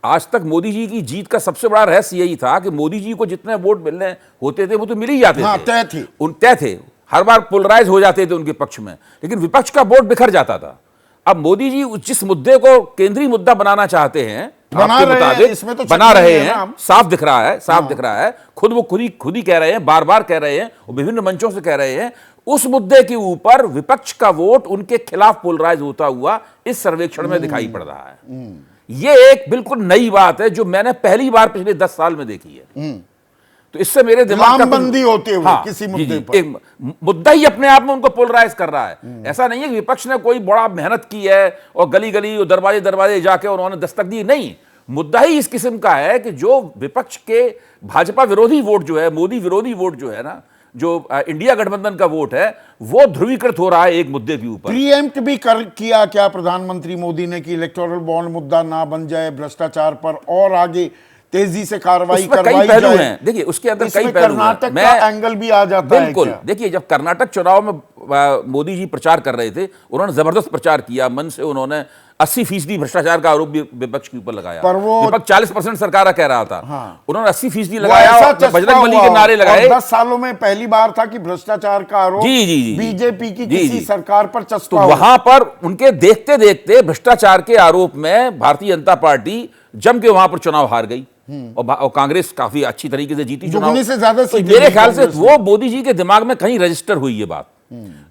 आज तक मोदी जी की जीत का सबसे बड़ा रहस्य यही था कि मोदी जी को जितने वोट मिलने होते थे वो तो मिल ही जाते हाँ, थे, तय थी। तय थे, हर बार पोलराइज हो जाते थे उनके पक्ष में, लेकिन विपक्ष का वोट बिखर जाता था। अब मोदी जी जिस मुद्दे को केंद्रीय मुद्दा बनाना चाहते हैं, बना आपके रहे हैं, मुताबिक इसमें तो बना शक नहीं रहे है ना हैं, हम। साफ दिख रहा है, साफ दिख रहा है। खुद वो खुद ही कह रहे हैं, बार बार कह रहे हैं और विभिन्न मंचों से कह रहे हैं, उस मुद्दे के ऊपर विपक्ष का वोट उनके खिलाफ पोलराइज होता हुआ इस सर्वेक्षण में दिखाई पड़ रहा है। ये एक बिल्कुल नई बात है जो मैंने पहली बार पिछले 10 साल में देखी है। तो इससे मेरे दिमाग का लामबंदी होते हुए किसी जी, मुद्दे जी, पर। एक मुद्दा ही अपने आप में उनको पोलराइज कर रहा है। ऐसा नहीं है कि विपक्ष ने कोई बड़ा मेहनत की है और गली गली और दरवाजे दरवाजे जाके उन्होंने दस्तक दी, नहीं। मुद्दा ही इस किस्म का है कि जो विपक्ष के भाजपा विरोधी वोट जो है, मोदी विरोधी वोट जो है ना, जो इंडिया गठबंधन का वोट है, वो ध्रुवीकृत हो रहा है एक मुद्दे के ऊपर। प्रीएम्प्ट भी किया क्या प्रधानमंत्री मोदी ने कि इलेक्टोरल बॉन्ड मुद्दा ना बन जाए, भ्रष्टाचार पर और आगे तेजी से कार्रवाई उसमें करवाई कई पहलू जाए। हैं। देखिए, उसके अंदर इसमें कई पहलू हैं। कर्नाटक का एंगल भी आ जाता है बिल्कुल। क्या? देखिए, जब कर्नाटक चुनाव में मोदी जी प्रचार कर रहे थे, उन्होंने जबरदस्त प्रचार किया, मन से उन्होंने 80% भ्रष्टाचार का आरोप भी विपक्ष के ऊपर लगाया। पर वो- विपक्ष 40% सरकार का कह रहा था, हाँ। उन्होंने 80% वो लगाया ऐसा और चस्पा बजरंग बली हुआ के नारे और लगाए। 10 सालों में पहली बार था कि भ्रष्टाचार का आरोप जी, जी, जी। बीजेपी की जी, किसी जी। सरकार पर तो चस्पा हुआ। वहां पर उनके देखते देखते भ्रष्टाचार के आरोप में भारतीय जनता पार्टी जम के वहां पर चुनाव हार गई और कांग्रेस काफी अच्छी तरीके से जीती चुनाव। दुगनी से ज्यादा तो सीटें मेरे जीती ख्याल से कांग्रेस ने। वो मोदी जी के दिमाग में कहीं रजिस्टर हुई ये बात।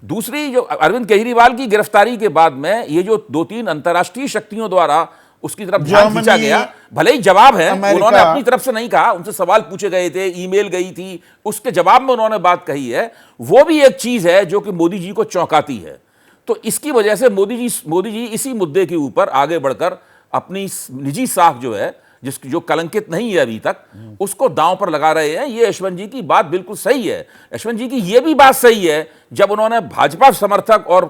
दूसरी, जो अरविंद केजरीवाल की गिरफ्तारी के बाद में ये जो 2-3 अंतर्राष्ट्रीय शक्तियों द्वारा उसकी तरफ ध्यान खींचा जर्मनी, गया, भले ही जवाब है, अमेरिका, उन्होंने अपनी तरफ से नहीं कहा, उनसे सवाल पूछे गए थे, ईमेल गई थी, उसके जवाब में उन्होंने बात कही है। वो भी एक चीज है जो कि मोदी जी को चौंकाती है। तो इसकी वजह से मोदी जी इसी मुद्दे के ऊपर आगे बढ़कर अपनी निजी साख जो है, जिसकी जो कलंकित नहीं है अभी तक, उसको दांव पर लगा रहे हैं। ये यशवंत जी की बात बिल्कुल सही है। यशवंत जी की ये भी बात सही है जब उन्होंने भाजपा समर्थक और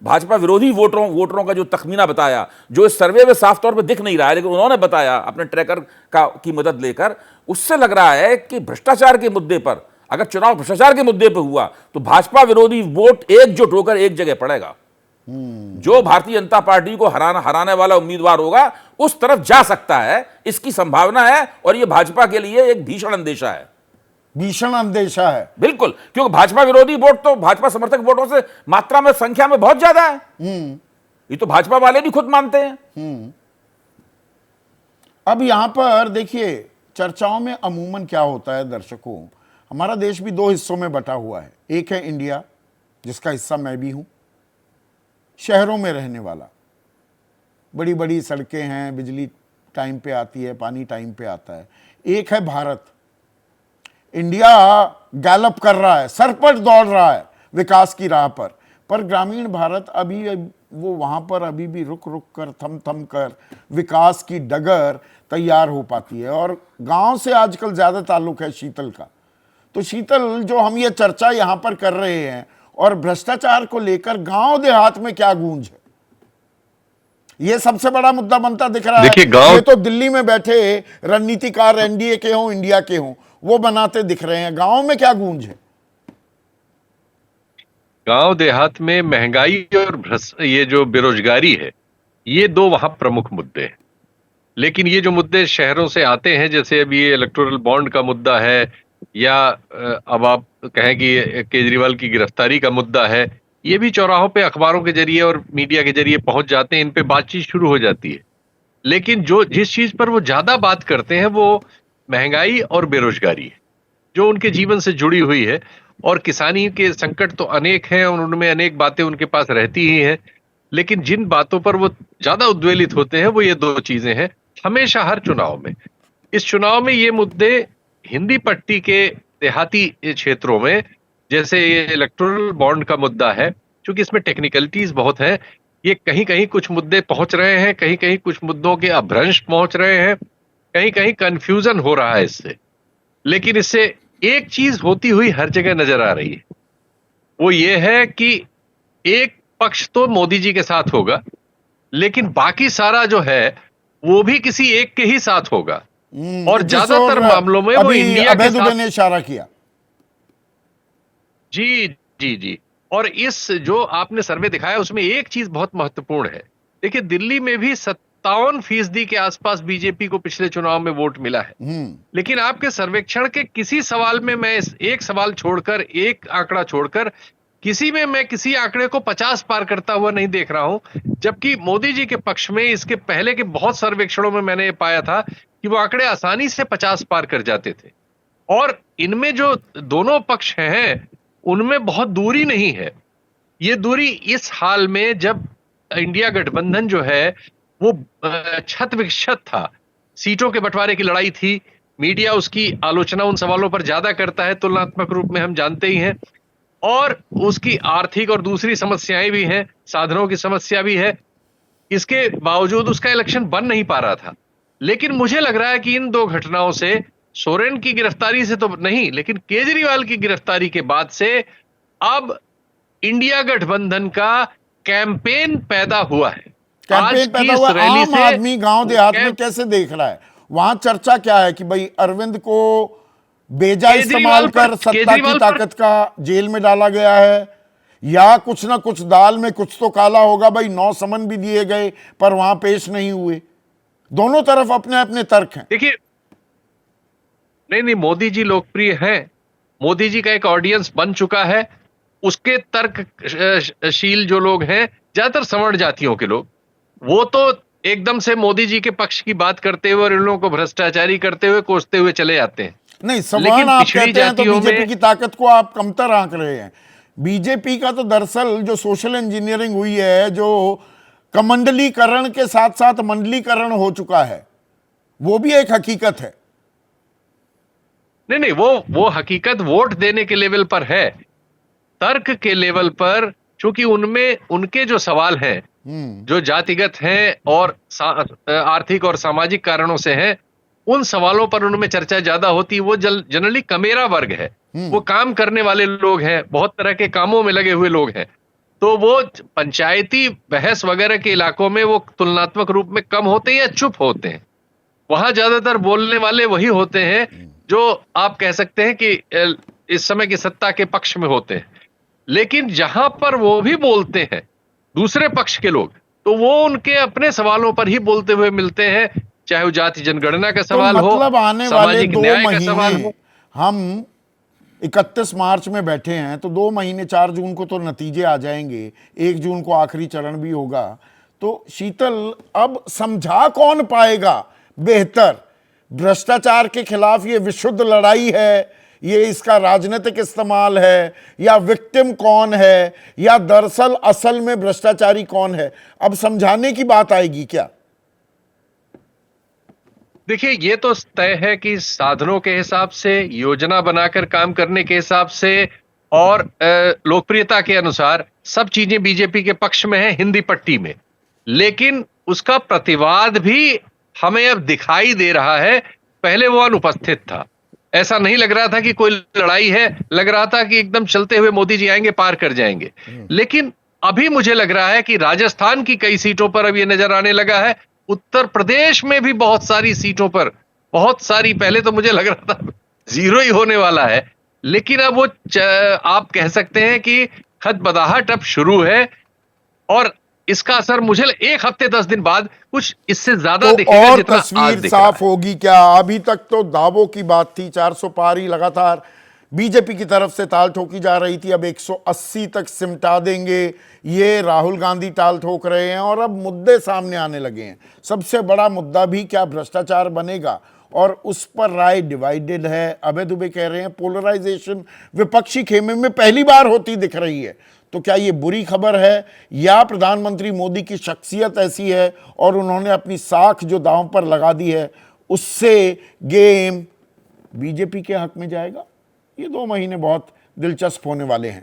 भाजपा विरोधी वोटरों का जो तखमीना बताया, जो इस सर्वे में साफ तौर पर दिख नहीं रहा है, लेकिन उन्होंने बताया अपने ट्रैकर की मदद लेकर, उससे लग रहा है कि भ्रष्टाचार के मुद्दे पर, अगर चुनाव भ्रष्टाचार के मुद्दे पर हुआ तो भाजपा विरोधी वोट एकजुट होकर एक जगह पड़ेगा। जो भारतीय जनता पार्टी को हराने वाला उम्मीदवार होगा उस तरफ जा सकता है, इसकी संभावना है। और यह भाजपा के लिए एक भीषण अंदेशा है। भीषण अंदेशा है। बिल्कुल, क्योंकि भाजपा विरोधी वोट तो भाजपा समर्थक वोटों से मात्रा में, संख्या में बहुत ज्यादा है। ये तो भाजपा वाले भी खुद मानते हैं। अब यहां पर देखिए, चर्चाओं में अमूमन क्या होता है दर्शकों, हमारा देश भी 2 हिस्सों में बटा हुआ है। एक है इंडिया, जिसका हिस्सा मैं भी हूं, शहरों में रहने वाला, बड़ी बड़ी सड़कें हैं, बिजली टाइम पे आती है, पानी टाइम पे आता है। एक है भारत। इंडिया गैलप कर रहा है, सरपट दौड़ रहा है विकास की राह पर ग्रामीण भारत अभी वो वहां पर अभी भी रुक रुक कर, थम थम कर विकास की डगर तैयार हो पाती है। और गांव से आजकल ज्यादा ताल्लुक है शीतल का। तो शीतल, जो हम ये चर्चा यहां पर कर रहे हैं और भ्रष्टाचार को लेकर गांव देहात में क्या गूंज है, ये सबसे बड़ा मुद्दा बनता दिख रहा है। ये तो दिल्ली में बैठे रणनीतिकार एनडीए के हों, इंडिया के हों, वो बनाते दिख रहे हैं। गांव में क्या गूंज है? गांव देहात में महंगाई और ये जो बेरोजगारी है, ये 2 वहां प्रमुख मुद्दे हैं। लेकिन ये जो मुद्दे शहरों से आते हैं, जैसे अभी ये इलेक्टोरल बॉन्ड का मुद्दा है, या अब आप कहें कि केजरीवाल की गिरफ्तारी का मुद्दा है, ये भी चौराहों पे अखबारों के जरिए और मीडिया के जरिए पहुंच जाते हैं, इन पे बातचीत शुरू हो जाती है। लेकिन जिस चीज पर वो ज्यादा बात करते हैं वो महंगाई और बेरोजगारी है, जो उनके जीवन से जुड़ी हुई है। और किसानी के संकट तो अनेक हैं और उनमें अनेक बातें उनके पास रहती ही हैं, लेकिन जिन बातों पर वो ज्यादा उद्वेलित होते हैं वो ये 2 चीजें हैं हमेशा, हर चुनाव में। इस चुनाव में ये मुद्दे हिंदी पट्टी के देहाती क्षेत्रों में, जैसे ये इलेक्टोरल बॉन्ड का मुद्दा है, क्योंकि इसमें टेक्निकलिटीज बहुत है, ये कहीं कहीं कुछ मुद्दे पहुंच रहे हैं, कहीं कहीं कुछ मुद्दों के अपभ्रंश पहुंच रहे हैं, कहीं कहीं कंफ्यूजन हो रहा है इससे। लेकिन इससे एक चीज होती हुई हर जगह नजर आ रही है, वो ये है कि एक पक्ष तो मोदी जी के साथ होगा, लेकिन बाकी सारा जो है वो भी किसी एक के ही साथ होगा। और ज्यादातर मामलों में वो इंडिया के साथ ने इशारा किया। जी जी जी। और इस जो आपने सर्वे दिखाया उसमें एक चीज बहुत महत्वपूर्ण है। देखिए, दिल्ली में भी 57% के आसपास बीजेपी को पिछले चुनाव में वोट मिला है। लेकिन आपके सर्वेक्षण के किसी सवाल में, मैं एक सवाल छोड़कर, एक आंकड़ा छोड़कर, किसी में मैं किसी आंकड़े को 50 पार करता हुआ नहीं देख रहा हूं। जबकि मोदी जी के पक्ष में इसके पहले के बहुत सर्वेक्षणों में मैंने ये पाया था कि वो आंकड़े आसानी से 50 पार कर जाते थे। और इनमें जो दोनों पक्ष हैं उनमें बहुत दूरी नहीं है। ये दूरी इस हाल में, जब इंडिया गठबंधन जो है वो छत विक्षत था, सीटों के बंटवारे की लड़ाई थी, मीडिया उसकी आलोचना उन सवालों पर ज्यादा करता है, तुलनात्मक रूप में हम जानते ही हैं, और उसकी आर्थिक और दूसरी समस्याएं भी हैं, साधनों की समस्या भी है। इसके बावजूद उसका इलेक्शन बन नहीं पा रहा था। लेकिन मुझे लग रहा है कि इन 2 घटनाओं से, सोरेन की गिरफ्तारी से तो नहीं, लेकिन केजरीवाल की गिरफ्तारी के बाद से अब इंडिया गठबंधन का कैंपेन पैदा हुआ है। कैंपेन पैदा हुआ। आम आदमी गांव देहात में कैसे देख रहा है? वहां चर्चा क्या है कि भाई अरविंद को बेजा इस्तेमाल कर सत्ता की ताकत का जेल में डाला गया है, या कुछ ना कुछ दाल में कुछ तो काला होगा भाई। 9 समन भी दिए गए पर वहां पेश नहीं हुए। दोनों तरफ अपने अपने तर्क हैं। देखिए, नहीं, मोदी जी लोकप्रिय हैं, मोदी जी का एक ऑडियंस बन चुका है। उसके तर्कशील जो लोग हैं, ज्यादातर सवर्ण जातियों के लोग, वो तो एकदम से मोदी जी के पक्ष की बात करते हुए और इन लोगों को भ्रष्टाचारी करते हुए कोसते हुए चले जाते हैं। नहीं, लेकिन सवर्ण आप पिछड़ी कहते हैं तो जातियों बीजेपी में की ताकत को आप कमतर आंक रहे हैं। बीजेपी का तो दरअसल जो सोशल इंजीनियरिंग हुई है, जो कमंडलीकरण के साथ साथ मंडलीकरण हो चुका है, वो भी एक हकीकत है। नहीं, वो हकीकत वोट देने के लेवल पर है। तर्क के लेवल पर, चूंकि उनमें उनके जो सवाल हैं, जो जातिगत हैं और आर्थिक और सामाजिक कारणों से हैं, उन सवालों पर उनमें चर्चा ज्यादा होती है। वो जनरली कमेरा वर्ग है, वो काम करने वाले लोग हैं, बहुत तरह के कामों में लगे हुए लोग हैं। तो वो पंचायती बहस वगैरह के इलाकों में वो तुलनात्मक रूप में कम होते हैं या चुप होते हैं। वहां ज्यादातर बोलने वाले वही होते हैं जो आप कह सकते हैं कि इस समय की सत्ता के पक्ष में होते हैं। लेकिन जहां पर वो भी बोलते हैं दूसरे पक्ष के लोग, तो वो उनके अपने सवालों पर ही बोलते हुए मिलते हैं, चाहे वो जाति जनगणना का सवाल तो मतलब हो, आने वाले सामाजिक 2 न्याय का सवाल महीने, हो। हम 31 मार्च में बैठे हैं, तो 2 महीने, 4 जून को तो नतीजे आ जाएंगे, 1 जून को आखिरी चरण भी होगा। तो शीतल, अब समझा कौन पाएगा बेहतर? भ्रष्टाचार के खिलाफ ये विशुद्ध लड़ाई है, ये इसका राजनीतिक इस्तेमाल है, या विक्टिम कौन है, या दरअसल असल में भ्रष्टाचारी कौन है? अब समझाने की बात आएगी क्या? देखिए, ये तो तय है कि साधनों के हिसाब से, योजना बनाकर काम करने के हिसाब से और लोकप्रियता के अनुसार सब चीजें बीजेपी के पक्ष में है हिंदी पट्टी में। लेकिन उसका प्रतिवाद भी हमें अब दिखाई दे रहा है, पहले वो अनुपस्थित था। ऐसा नहीं लग रहा था कि कोई लड़ाई है, लग रहा था कि एकदम चलते हुए मोदी जी आएंगे, पार कर जाएंगे। लेकिन अभी मुझे लग रहा है कि राजस्थान की कई सीटों पर अब ये नजर आने लगा है, उत्तर प्रदेश में भी बहुत सारी सीटों पर, बहुत सारी, पहले तो मुझे लग रहा था 0 ही होने वाला है, लेकिन अब वो आप कह सकते हैं कि खतबदाहट अब शुरू है। और इसका असर मुझे 1 हफ्ते 10 दिन बाद कुछ इससे ज्यादा तो दिखेगा और जितना आज तस्वीर दिख रहा साफ है। होगी क्या? अभी तक तो दावों की बात थी, 400 पार ही लगातार बीजेपी की तरफ से ताल ठोकी जा रही थी। अब 180 तक सिमटा देंगे, ये राहुल गांधी ताल ठोक रहे हैं। और अब मुद्दे सामने आने लगे हैं। सबसे बड़ा मुद्दा भी क्या भ्रष्टाचार बनेगा, और उस पर राय डिवाइडेड है। अभय दुबे कह रहे हैं पोलराइजेशन विपक्षी खेमे में पहली बार होती दिख रही है। तो क्या ये बुरी खबर है, या प्रधानमंत्री मोदी की शख्सियत ऐसी है और उन्होंने अपनी साख जो दांव पर लगा दी है, उससे गेम बीजेपी के हक में जाएगा? ये 2 महीने बहुत दिलचस्प होने वाले हैं।